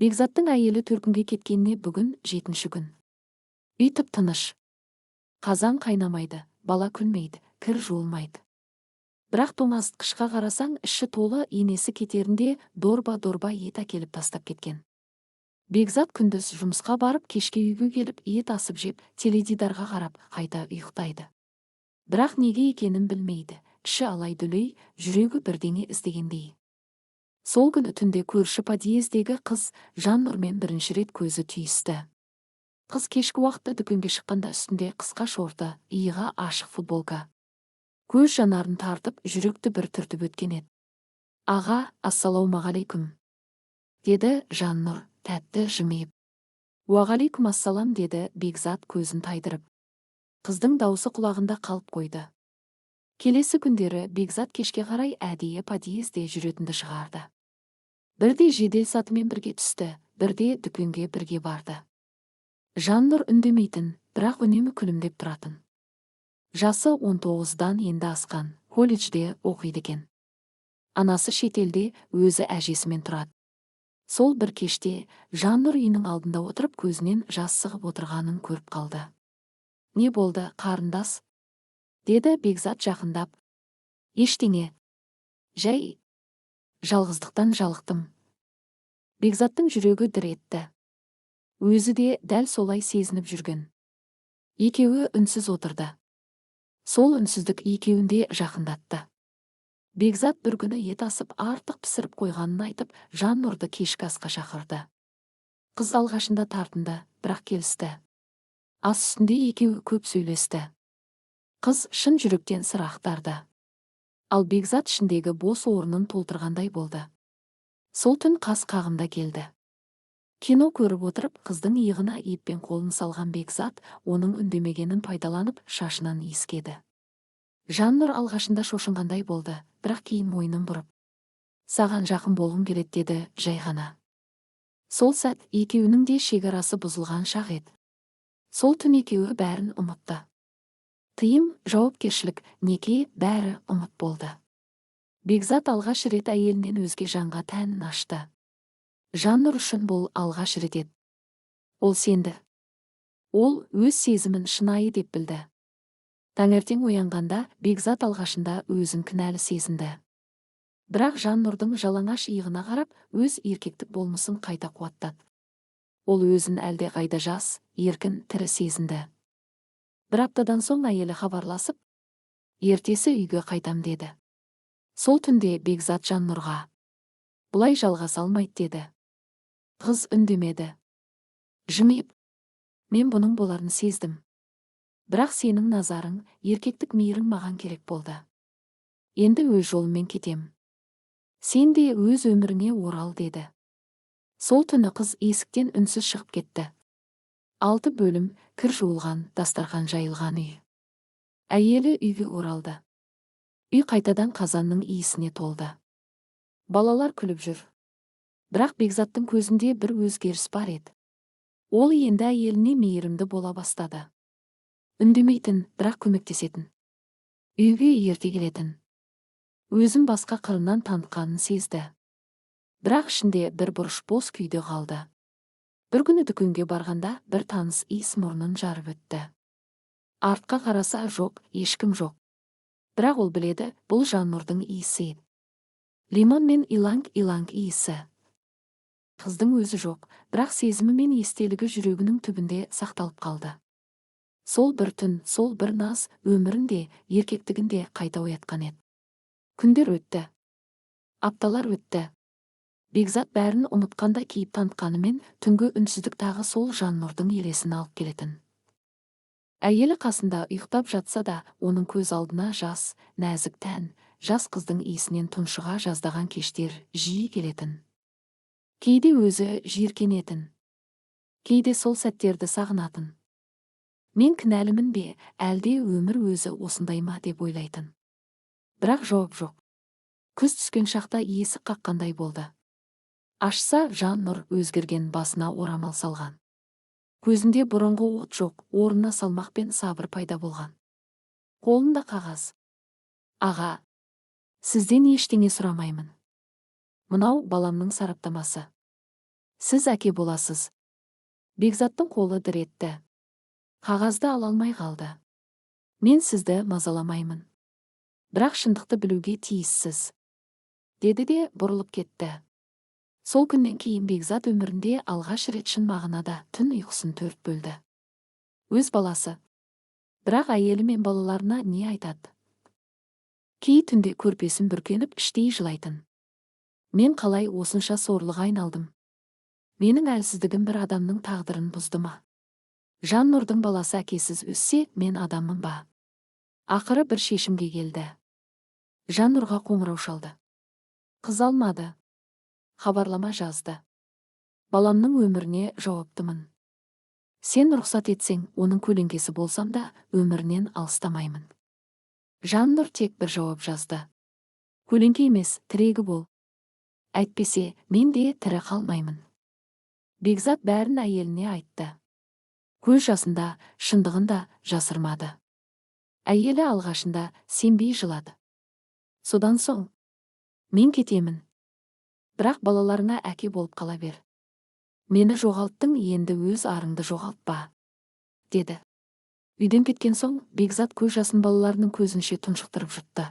Бекзаттың әйелі төркінге кеткеніне бүгін 7-ші күн. Үй тып-тыныш. Қазан қайнамайды, бала күлмейді, кір жуылмайды. Бірақ тоңазытқышқа қарасаң, іші толы, енесі кетерінде дорба-дорба ет әкеліп тастап кеткен. Бекзат күндіз жұмысқа барып, кешке үйге келіп, ет асып жеп, теледидарға қарап, қайта ұйықтайды. Бірақ неге екенін білмейді, іші алай-дүлей, жүрегі бірдеңе іздегендей. Сол күні түнде көрші подъездегі қыз Жаннұрмен бірінші рет көзі түйісті. Қыз кешкі уақытта дүкенге шыққанда үстінде қысқа шорты, иығы ашық футболка. Көз жанарын тартып, жүректі бір түртіп өткен еді. «Аға, ассалаумағалейкум», деді Жаннұр, тәтті жымиып. «Уағалейкум ассалам», деді Бекзат көзін тайдырып. Қыздың даусы құлағында қалып қойды. Келесі күндері Бекзат кешке қарай әдейі подъезде жүретінді шығарды. Бірде жедел сатымен бірге түсті, бірде дүкенге бірге барды. Жаннұр үндемейтін, бірақ үнемі күлімдеп тұратын. Жасы 19-дан енді асқан, колледжде оқиды екен. Анасы шетелде, өзі әжесімен тұрады. Сол бір кеште Жаннұр үйінің алдында отырып көзінен жас сығып отырғанын көріп қалды. «Не болды, қарындас?» деді Бекзат жақындап. «Ештеңе. Жай, жалғыздықтан жалықтым». Бекзаттың жүрегі дір етті. Өзі де дәл солай сезініп жүрген. Екеуі үнсіз отырды. Сол үнсіздік екеуінде жақындатты. Бекзат бір күні ет асып артық пісіріп қойғанын айтып, Жаннұрды кешкі асқа шақырды. Қыз алғашында тартынды, бірақ келісті. Ас үстінде екеуі көп сөйлесті. Қыз шын жүректен сыр ақтарды. Ал Бекзат ішіндегі бос орнын толтырғандай болды. Сол түн қас қағымда келді. Кино көріп отырып, қыздың иығына еппен қолын салған Бекзат, оның үндемегенін пайдаланып, шашынан иіскеді. Жаннұр алғашында шошынғандай болды, бірақ кейін мойнын бұрып: «Саған жақын болғым келеді», деді жай ғана. Сол сәт екеуінің де шекарасы бұзылған шақ еді. Сол түн екеуі бәрін ұмытты. Тыйым, жауапкершілік, неке, бәрі ұмыт болды. Бекзат алғаш рет әйелінен өзге жанға тәнін ашты. Жаннұр үшін бұл алғаш рет еді. Ол сенді. Ол өз сезімін шынайы деп білді. Таңертең оянғанда Бекзат алғашында өзін кінәлі сезінді. Бірақ Жаннұрдың жалаңаш иығына қарап, өз еркектік болмысын қайта қуаттады. Ол өзін әлде қайда жас, еркін, тірі сезінді. Бір аптадан соң әйелі хабарласып, ертесі үйге қайтам деді. Сол түнде Бекзат Жаннұрға: «Бұлай жалғаса алмайды», деді. Қыз үндемеді. Жымиып: «Мен бұның боларын сездім. Бірақ сенің назарың, еркектік мейірің маған керек болды. Енді өз жолыммен кетем. Сен де өз өміріңе орал», деді. Сол түні қыз есіктен үнсіз шығып кетті. 6 бөлім, кір жуылған, дастархан жайылған үй. Әйелі үйге оралды. Үй қайтадан қазанның иісіне толды. Балалар күліп жүр. Бірақ Бекзаттың көзінде бір өзгеріс бар еді. Ол енді әйеліне мейірімді бола бастады. Үндемейтін, бірақ көмектесетін. Үйге ерте келетін. Өзін басқа қырынан танытқанын сезді. Бірақ ішінде бір бұрыш бос күйде қалды. Бір күні дүкенге барғанда бір таныс иіс мұрнын жарып өтті. Артқа қараса жоқ, ешкім жоқ. Бірақ ол біледі, бұл Жаннұрдың иісі еді. Лимон мен иланг-иланг иісі. Қыздың өзі жоқ, бірақ сезімі мен естелігі жүрегінің түбінде сақталып қалды. Сол бір түн, сол бір наз өмірінде, еркектігінде қайта оятқан еді. Күндер өтті. Апталар өтті. Бекзат бәрін ұмытқанда кейіп танытқанымен, түнгі үнсіздік тағы сол Жаннұрдың елесін алып келетін. Әйелі қасында ұйықтап жатса да, оның көз алдына жас, нәзік тән, жас қыздың иісінен тұншыға жаздаған кештер жиі келетін. Кейде өзі жиіркенетін. Кейде сол сәттерді сағынатын. Мен кінәлімін бе, әлде өмір өзі осындай ма деп ойлайтын. Бірақ жауап жоқ. Күз түскен шақта есік қаққандай болды. Ашса, Жаннұр өзгерген, басына орамал салған. Көзінде бұрынғы от жоқ, орнына салмақ пен сабыр пайда болған. Қолында қағаз. «Аға, сізден ештеңе сұрамаймын. Мынау баламның сараптамасы. Сіз әке боласыз. Бекзаттың қолы дір етті. Қағазды ала алмай қалды. Мен сізді мазаламаймын. Бірақ шындықты білуге тиіссіз. Деді де бұрылып кетті. Сол күннен кейін Бекзат өмірінде алғаш рет шын мағынада түн ұйқысын төрт бөлді. Өз баласы. Бірақ әйелі мен балаларына не айтады? Кей түнде көрпесін бүркеніп іштей жылайтын. Мен қалай осынша сорлыға айналдым? Менің әлсіздігім бір адамның тағдырын бұзды ма? Жаннұрдың баласы әкесіз өссе, мен адаммын ба? Ақыры бір шешімге келді. Жаннұрға қоңырау шалды. Қыз алмады. Хабарлама жазды. Баламның өміріне жауаптымын. Сен рұқсат етсең, оның көлеңкесі болсам да, өмірінен алыстамаймын. Жаннұр тек бір жауап жазды. Көлеңке емес, тірегі бол. Әйтпесе, мен де тірі қалмаймын. Бекзат бәрін әйеліне айтты. Көз жасында, шындығында жасырмады. Әйелі алғашында сенбей жылады. Содан соң, мен кетемін. Бірақ балаларыңа әке болып қала бер. Мені жоғалттың, енді өз арыңды жоғалтпа, деді. Үйден кеткен соң, Бекзат көз жасын балаларының көзінше тұншықтырып жұтты.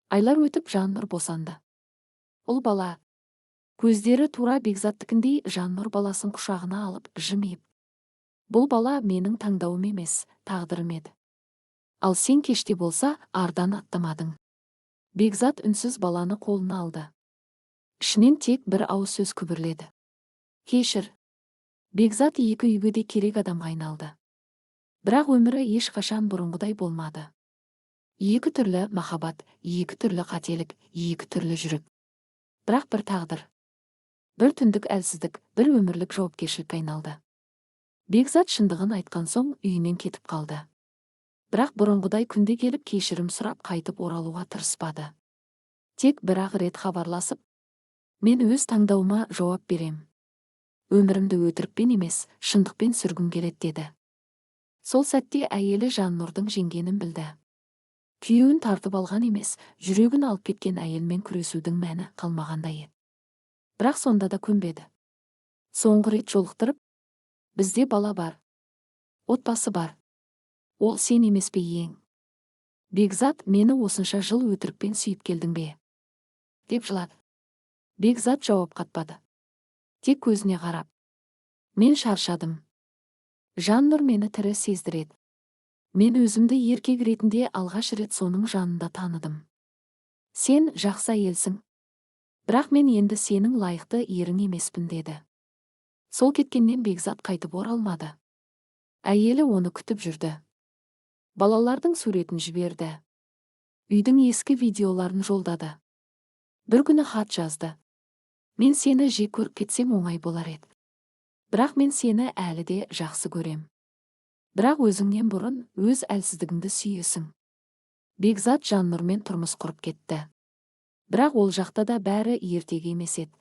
Айлар өтіп Жаннұр босанды. Ұл бала. Көздері тура Бекзаттікіндей Жаннұр баласын құшағына алып жымиып. Бұл бала менің таңдауым емес, тағдырым еді. Ал сен кеште болса, ардан аттамадың. Бекзат үнсіз баланы қолына алды. Ішінен тек бір ауыз сөз күбірледі. Кешір. Бекзат екі үйге де керек адамға айналды. Бірақ өмірі ешқашан бұрынғыдай болмады. Екі түрлі махаббат, екі түрлі қателік, екі түрлі жүрек. Бірақ бір тағдыр. Бір түндік әлсіздік, бір өмірлік жауапкершілікке айналды. Бекзат шындығын айтқан соң үйінен кетіп қалды. Бірақ бұрынғыдай күнде келіп кешірім сұрап қайтып оралуға тырыспады. Тек бір-ақ рет хабарласып, мен өз таңдауыма жауап берем. Өмірімді өтірікпен емес, шындықпен сүргім келеді деді. Сол сәтте әйелі Жаннұрдың жеңгенін білді. Күйеуін тартып алған емес, жүрегін алып кеткен әйелмен күресудің мәні қалмағандай еді. Бірақ сонда да көнбеді. Соңғы рет жолықтырып, бізде бала бар, отбасы бар. Ол сен емес пе ең? Бекзат, мені осынша жыл өтірікпен сүйіп келдің бе? Деп жылады. Бекзат жауап қатпады. Тек көзіне қарап. Мен шаршадым. Жаннұр мені тірі сездіреді. Мен өзімді еркек ретінде алғаш рет соның жанында таныдым. Сен жақсы әйелсің. Бірақ мен енді сенің лайықты ерің емеспін деді. Сол кеткеннен Бекзат қайтып оралмады. Әйелі оны күтіп жүрді. Балалардың суретін жіберді. Үйдің ескі видеоларын жолдады. Бір күні хат жазды. Мен сені жек көріп кетсем оңай болар еді. Бірақ мен сені әлі де жақсы көрем. Бірақ өзіңнен бұрын өз әлсіздігіңді сүйесің. Бекзат Жаннұрмен тұрмыс құрып кетті. Бірақ ол жақта да бәрі ертегі емес еді.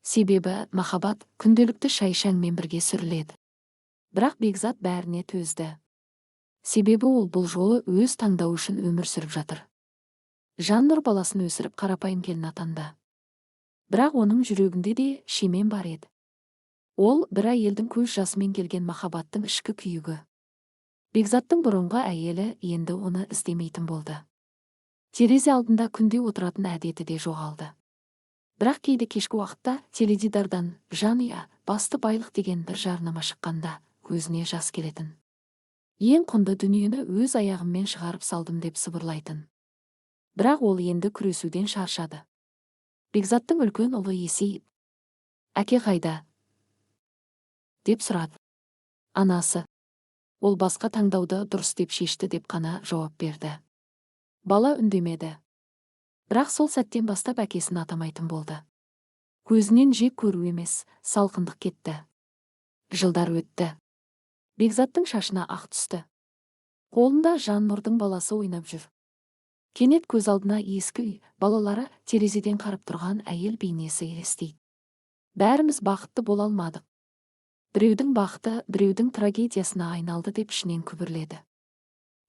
Себебі махаббат күнделікті шай-шаңмен бірге сүріледі. Бірақ Бекзат бәріне төзді. Себебі ол бұл жолы өз таңдауы үшін өмір сүріп жатыр. Жаннұр баласын өсіріп қарапайым келін атанды. Бірақ оның жүрегінде де шемен бар еді. Ол бір әйелдің көз жасымен келген махаббаттың ішкі күйігі. Бекзаттың бұрынғы әйелі енді оны іздемейтін болды. Терезе алдында күнде отыратын әдеті де жоғалды. Бірақ кейде кешкі уақытта теледидардан жанұя, басты байлық деген бір жарнама шыққанда көзіне жас келетін. Ең құнды дүниені өз аяғыммен шығарып салдым деп сыбырлайтын. Бірақ ол енді күресуден шаршады. Бекзаттың үлкен ұлы есейіп, әке қайда? Деп сұрады. Анасы. Ол басқа таңдауды дұрыс деп шешті деп қана жауап берді. Бала үндемеді. Бірақ сол сәттен бастап әкесін атамайтын болды. Көзінен жек көру емес, салқындық кетті. Жылдар өтті. Бекзаттың шашына ақ түсті. Қолында Жаннұрдың баласы ойнап жүр. Кенет көз алдына ескі үй, балалары, терезеден қарап тұрған әйел бейнесі елестейді. Бәріміз бақытты бола алмадық. Біреудің бақыты, біреудің трагедиясына айналды деп ішінен күбірледі.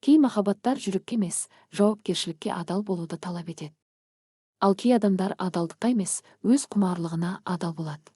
Кей махаббаттар жүрекке емес, жауапкершілікке адал болуды талап етеді. Ал кей адамдар адалдыққа емес, өз құмарлығына адал болады.